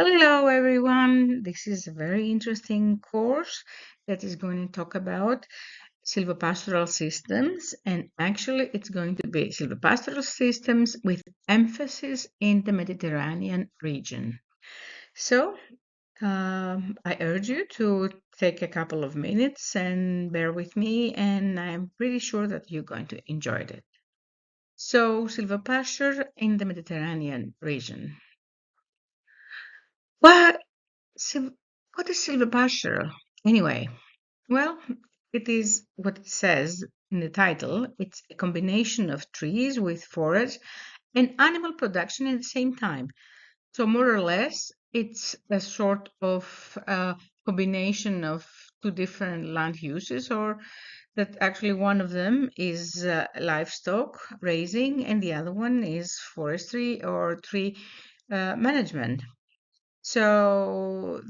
Hello, everyone. This is a very interesting course that is going to talk about silvopastoral systems, and actually, it's going to be silvopastoral systems with emphasis in the Mediterranean region. So, I urge you to take a couple of minutes and bear with me, and I'm pretty sure that you're going to enjoy it. So, silvopasture in the Mediterranean region. What Sil- what is silvopasture anyway? Well, it is what it says in the title. It's a combination of trees with forest and animal production at the same time. So more or less, it's a sort of combination of two different land uses, or that actually one of them is livestock raising and the other one is forestry or tree management. So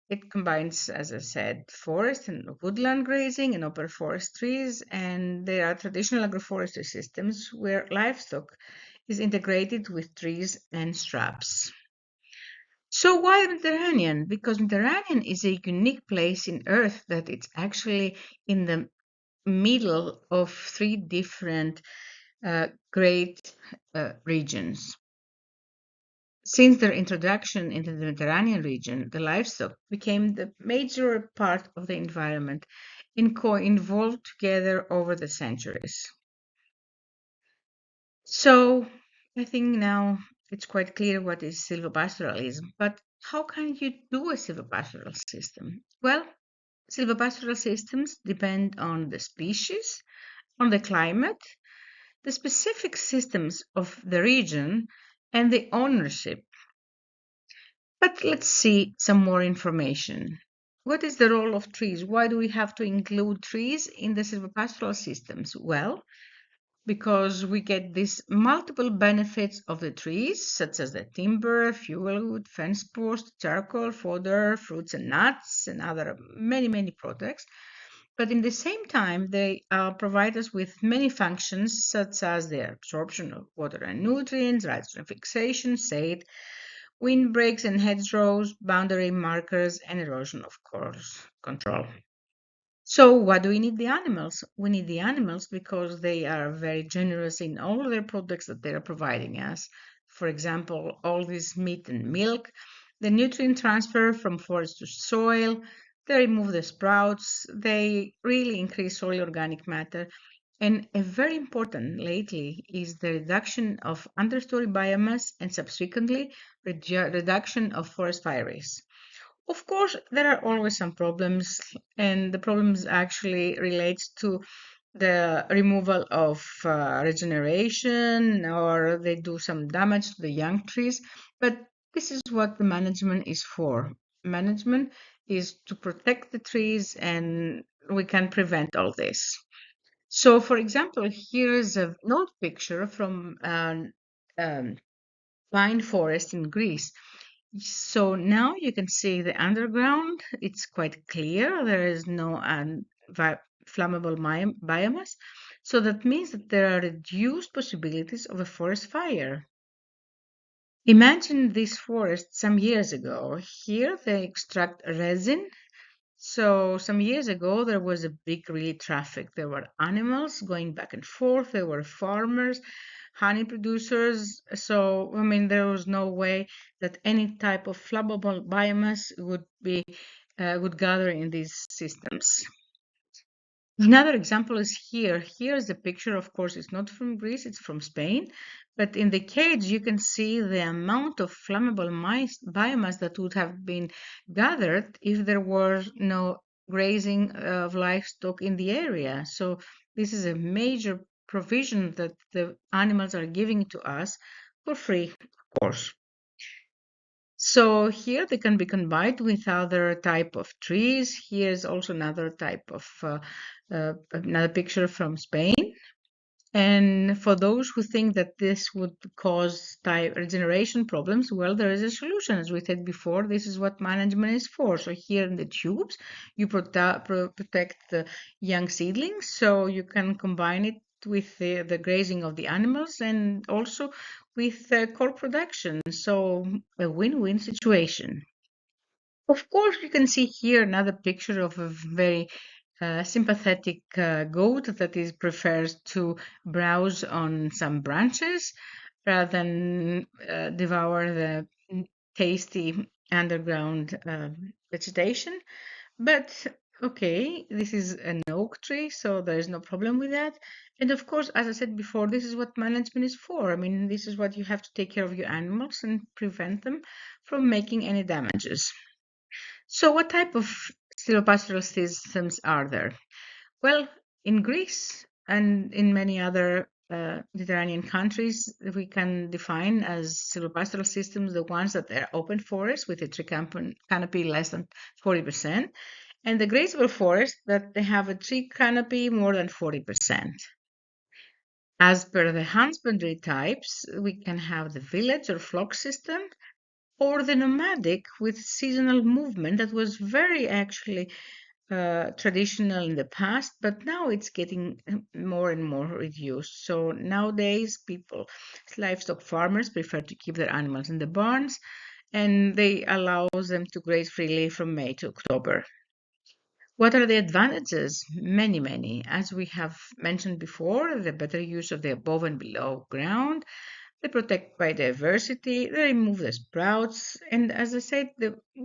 it combines, as I said, forest and woodland grazing and open forest trees, and there are traditional agroforestry systems where livestock is integrated with trees and shrubs. So why Mediterranean? Because Mediterranean is a unique place in Earth that it's actually in the middle of three different great regions. Since their introduction into the Mediterranean region, the livestock became the major part of the environment and co-evolved together over the centuries. So I think now it's quite clear what is silvopastoralism, but how can you do a silvopastoral system? Well, silvopastoral systems depend on the species, on the climate, the specific systems of the region, and the ownership. But let's see some more information. What is the role of trees? Why do we have to include trees in the silvopastoral systems? Well, because we get these multiple benefits of the trees, such as the timber, fuel wood, fence post, charcoal, fodder, fruits and nuts, and other many products. But in the same time, they provide us with many functions, such as the absorption of water and nutrients, nitrogen fixation, shade, windbreaks and hedgerows, boundary markers, and erosion, of course, control. So why do we need the animals? We need the animals because they are very generous in all their products that they are providing us. For example, all this meat and milk, the nutrient transfer from forest to soil, they remove the sprouts, they really increase soil organic matter. And a very important lately is the reduction of understory biomass and subsequently reduction of forest fire risk. Of course, there are always some problems, and the problems actually relates to the removal of regeneration, or they do some damage to the young trees. But this is what the management is for. Management is to protect the trees, and we can prevent all this. So, for example, here is an old picture from um, pine forest in Greece. So now you can see the underground. It's quite clear. There is no flammable biomass. So that means that there are reduced possibilities of a forest fire. Imagine this forest some years ago. Here they extract resin. So some years ago, there was a big really traffic. There were animals going back and forth. There were farmers, honey producers. So, I mean, there was no way that any type of flammable biomass would gather in these systems. Another example is here. Here is a picture, of course, it's not from Greece, it's from Spain. But in the cage, you can see the amount of flammable biomass that would have been gathered if there were no grazing of livestock in the area. So this is a major provision that the animals are giving to us for free, of course. So here they can be combined with other type of trees. Here's also another type of another picture from Spain. And for those who think that this would cause regeneration problems, well, there is a solution. As we said before, this is what management is for. So here in the tubes, you protect the young seedlings, so you can combine it with the grazing of the animals, and also with core production. So a win-win situation. Of course, you can see here another picture of a very sympathetic goat that is prefers to browse on some branches rather than devour the tasty underground vegetation. But okay, this is an oak tree, so there is no problem with that. And of course, as I said before, this is what management is for. I mean, this is what you have to take care of your animals and prevent them from making any damages. So what type of silvopastoral systems are there? Well, in Greece and in many other Mediterranean countries, we can define as silvopastoral systems the ones that are open forests with a tree canopy less than 40%, and the grazable forest that they have a tree canopy more than 40%. As per the husbandry types, we can have the village or flock system, or the nomadic with seasonal movement that was very actually traditional in the past, but now it's getting more and more reduced. So nowadays, livestock farmers prefer to keep their animals in the barns, and they allow them to graze freely from May to October. What are the advantages? Many, many. As we have mentioned before, the better use of the above and below ground, they protect biodiversity, they remove the sprouts, and as I said,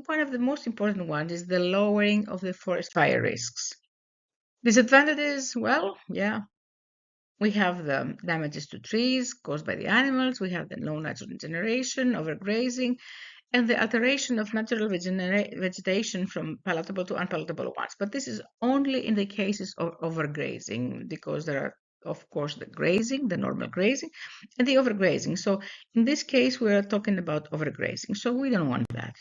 one of the most important ones is the lowering of the forest fire risks. Disadvantages, well, yeah, we have the damages to trees caused by the animals, we have the low natural generation, overgrazing, and the alteration of natural vegetation from palatable to unpalatable ones. But this is only in the cases of overgrazing, because there are, of course, the grazing, the normal grazing, and the overgrazing. So in this case, we are talking about overgrazing. So we don't want that.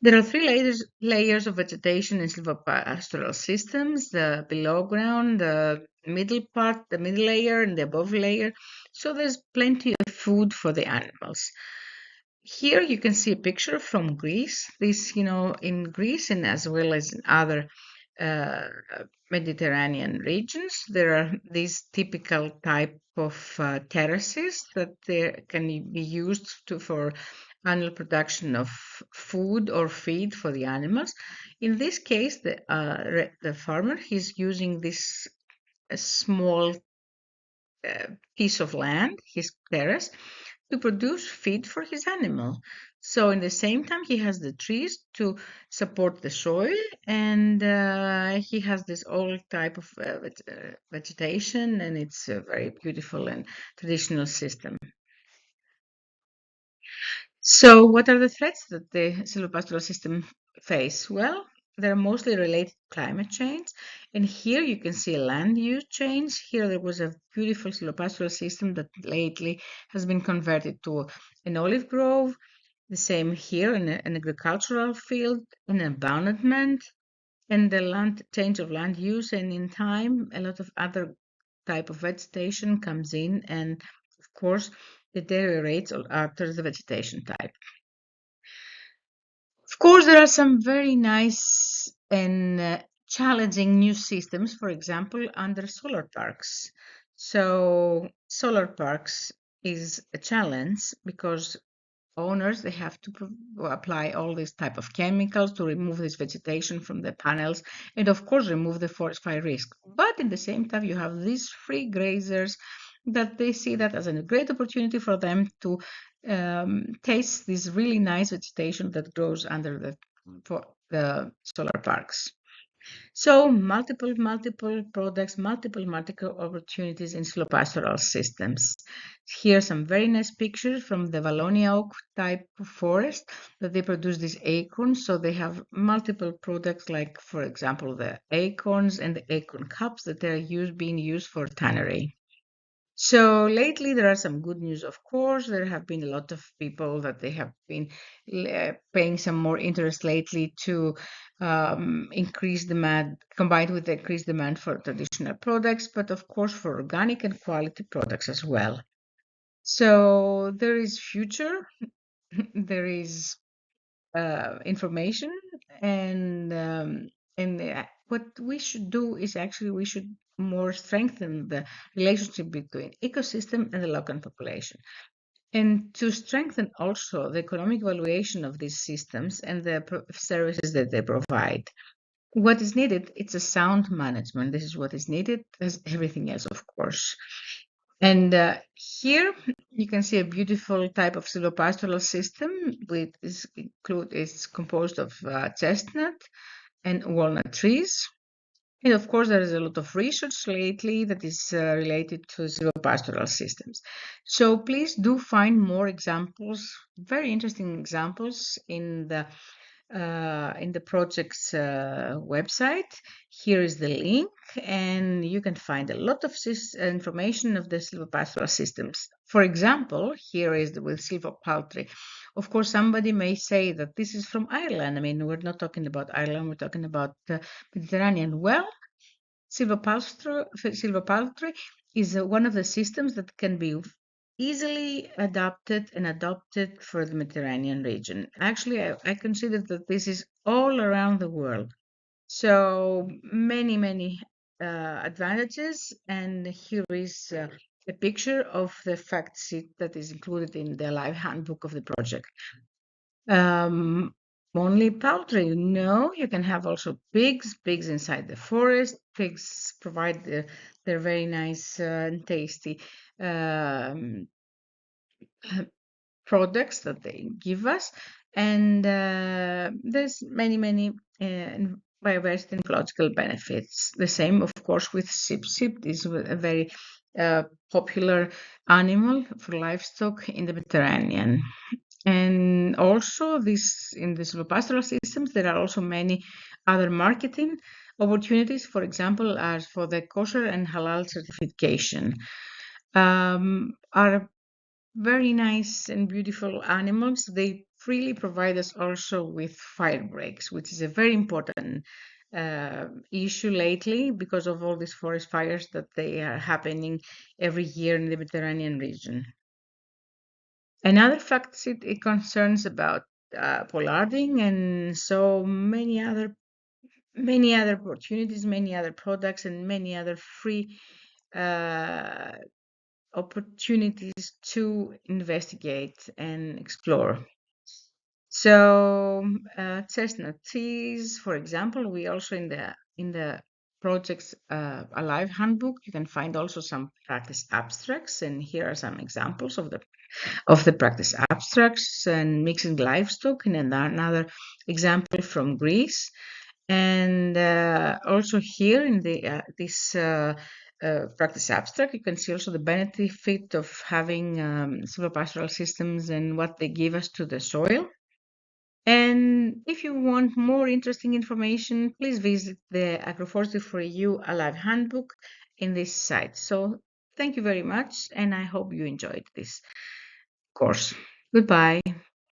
There are three layers of vegetation in silvopastoral systems: the below ground, the middle part, the middle layer, and the above layer. So there's plenty of food for the animals. Here you can see a picture from Greece. This, in Greece and as well as in other uh, Mediterranean regions, there are these typical type of terraces that can be used for annual production of food or feed for the animals. In this case, the farmer, he's using this small piece of land, his terrace, to produce feed for his animal. So in the same time, he has the trees to support the soil, and he has this old type of vegetation, and it's a very beautiful and traditional system. So what are the threats that the silvopastoral system face? Well, they're mostly related to climate change. And here you can see a land use change. Here there was a beautiful silvopastoral system that lately has been converted to an olive grove. The same here in an agricultural field, an abandonment, and the land change of land use. And in time, a lot of other type of vegetation comes in, and of course, deteriorates or alters the vegetation type. Of course, there are some very nice and challenging new systems, for example, under solar parks. So solar parks is a challenge because owners, they have to apply all these type of chemicals to remove this vegetation from the panels and of course remove the forest fire risk. But in the same time, you have these free grazers that they see that as a great opportunity for them to taste this really nice vegetation that grows under the solar parks. So multiple products, multiple market opportunities in silvopastoral systems. Here are some very nice pictures from the Wallonia oak type of forest that they produce these acorns. So they have multiple products like, for example, the acorns and the acorn cups that are being used for tannery. So lately, there are some good news, of course. There have been a lot of people that they have been paying some more interest lately to increase demand, combined with the increased demand for traditional products, but of course for organic and quality products as well. So there is future, there is information, and what we should do is actually we should more strengthen the relationship between ecosystem and the local population. And to strengthen also the economic valuation of these systems and the services that they provide. What is needed, it's a sound management. This is what is needed, as everything else, of course. And here you can see a beautiful type of silvopastoral system, which is composed of chestnut and walnut trees. And of course, there is a lot of research lately that is related to silvopastoral systems. So please do find more examples, very interesting examples in the project's website. Here is the link, and you can find a lot of information of the silvopastoral systems. For example, here is with silvopaltry. Of course, somebody may say that this is from Ireland. I mean, we're not talking about Ireland, we're talking about Mediterranean. Well, silvopaltry is one of the systems that can be easily adapted and adopted for the Mediterranean region. Actually, I consider that this is all around the world. So many advantages. And here is a picture of the fact sheet that is included in the live handbook of the project. Um, Only poultry? No, you can have also pigs inside the forest. Pigs provide their very nice and tasty products that they give us. And there's many biodiversity and ecological benefits. The same, of course, with sheep. Sheep is a very popular animal for livestock in the Mediterranean. And also in the silvopastoral systems, there are also many other marketing opportunities, for example, as for the kosher and halal certification. Are very nice and beautiful animals. They freely provide us also with fire breaks, which is a very important issue lately because of all these forest fires that they are happening every year in the Mediterranean region. Another fact it concerns about pollarding and so many other opportunities, many other products, and many other free opportunities to investigate and explore. So chestnut trees, for example, we also in the project's Alive handbook, you can find also some practice abstracts, and here are some examples of the practice abstracts and mixing livestock, and another example from Greece. And also here in this practice abstract, you can see also the benefit of having silvopastoral systems and what they give us to the soil. And if you want more interesting information, please visit the Agroforestry for EU Alive handbook in this site. So thank you very much, and I hope you enjoyed this course. Goodbye.